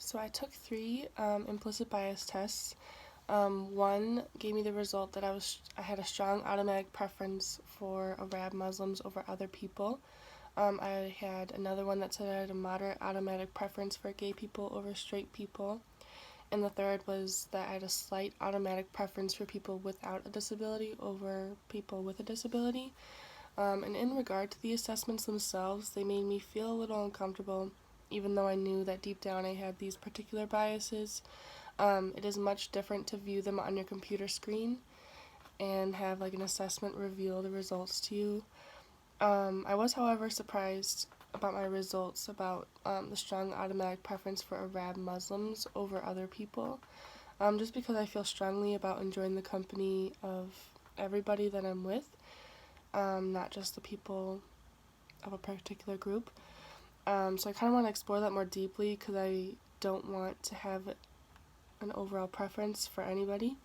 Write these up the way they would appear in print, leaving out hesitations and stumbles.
So I took three implicit bias tests. One gave me the result that I had a strong automatic preference for Arab Muslims over other people. I had another one that said I had a moderate automatic preference for gay people over straight people. And the third was that I had a slight automatic preference for people without a disability over people with a disability. And in regard to the assessments themselves, they made me feel a little uncomfortable, even though I knew that deep down I had these particular biases. It is much different to view them on your computer screen and have like an assessment reveal the results to you. I was, however, surprised about my results about the strong automatic preference for Arab Muslims over other people, just because I feel strongly about enjoying the company of everybody that I'm with, not just the people of a particular group. So I kind of want to explore that more deeply because I don't want to have an overall preference for anybody.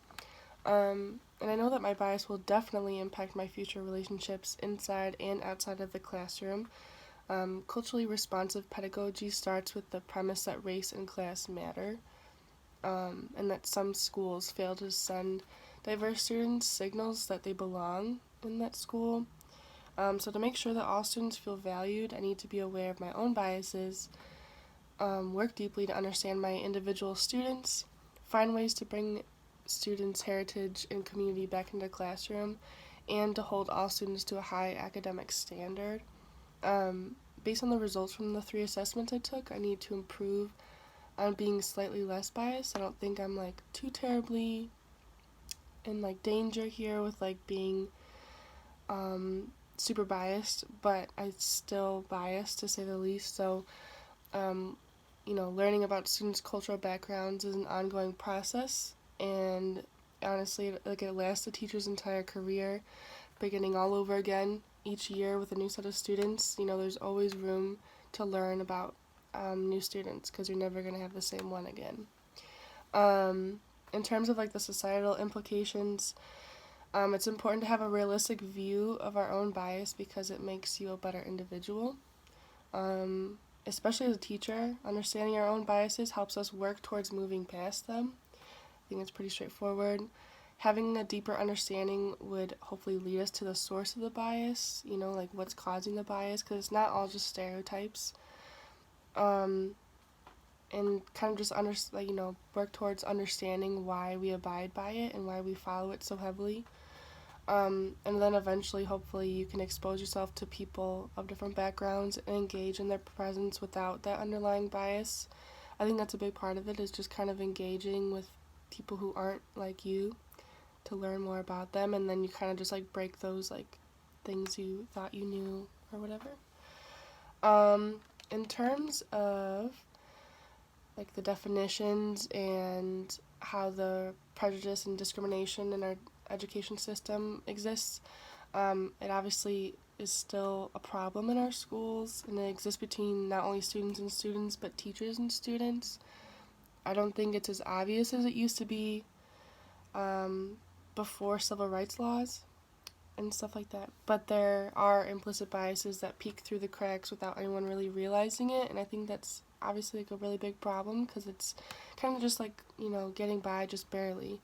And I know that my bias will definitely impact my future relationships inside and outside of the classroom. Culturally responsive pedagogy starts with the premise that race and class matter, and that some schools fail to send diverse students signals that they belong in that school. So to make sure that all students feel valued, I need to be aware of my own biases, work deeply to understand my individual students, find ways to bring students' heritage and community back into the classroom, and to hold all students to a high academic standard. Based on the results from the three assessments I took, I need to improve on being slightly less biased. I don't think I'm like too terribly in like danger here with like being super biased, but I'm still biased to say the least. So, learning about students' cultural backgrounds is an ongoing process, and honestly, like it lasts the teacher's entire career, beginning all over again each year with a new set of students. There's always room to learn about new students because you're never going to have the same one again. In terms of like the societal implications, it's important to have a realistic view of our own bias because it makes you a better individual. Especially as a teacher, understanding our own biases helps us work towards moving past them. I think it's pretty straightforward. Having a deeper understanding would hopefully lead us to the source of the bias, like what's causing the bias, because it's not all just stereotypes. And kind of just work towards understanding why we abide by it and why we follow it so heavily. And then eventually, hopefully, you can expose yourself to people of different backgrounds and engage in their presence without that underlying bias. I think that's a big part of it, is just kind of engaging with people who aren't like you to learn more about them, and then you kind of just like break those like things you thought you knew or whatever. In terms of like the definitions and how the prejudice and discrimination in our education system exists, it obviously is still a problem in our schools, and it exists between not only students and students but teachers and students. I don't think it's as obvious as it used to be before civil rights laws and stuff like that, but there are implicit biases that peek through the cracks without anyone really realizing it, and I think that's obviously like a really big problem because it's kind of just like getting by just barely.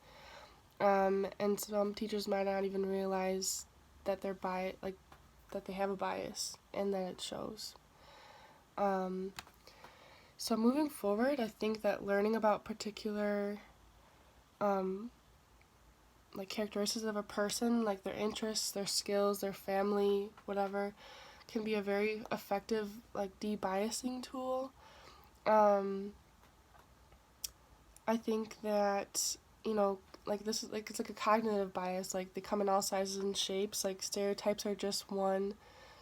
And some teachers might not even realize that they're that they have a bias and that it shows. So moving forward, I think that learning about particular like characteristics of a person, like their interests, their skills, their family, whatever, can be a very effective like de-biasing tool. I think that like this is like it's like a cognitive bias, like they come in all sizes and shapes. Like stereotypes are just one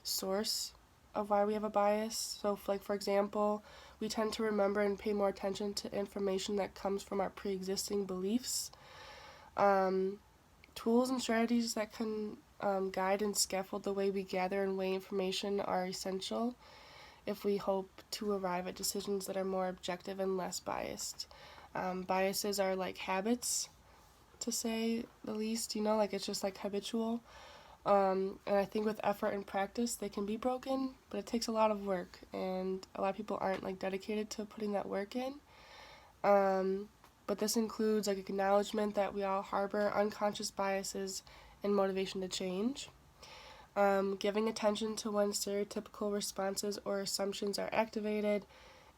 source of why we have a bias. So for example, we tend to remember and pay more attention to information that comes from our pre-existing beliefs. Tools and strategies that can guide and scaffold the way we gather and weigh information are essential if we hope to arrive at decisions that are more objective and less biased. Biases are like habits, to say the least, like it's just like habitual. And I think with effort and practice, they can be broken, but it takes a lot of work, and a lot of people aren't like dedicated to putting that work in. But this includes like acknowledgement that we all harbor unconscious biases and motivation to change. Giving attention to when stereotypical responses or assumptions are activated,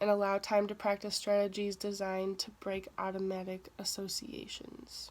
and allow time to practice strategies designed to break automatic associations.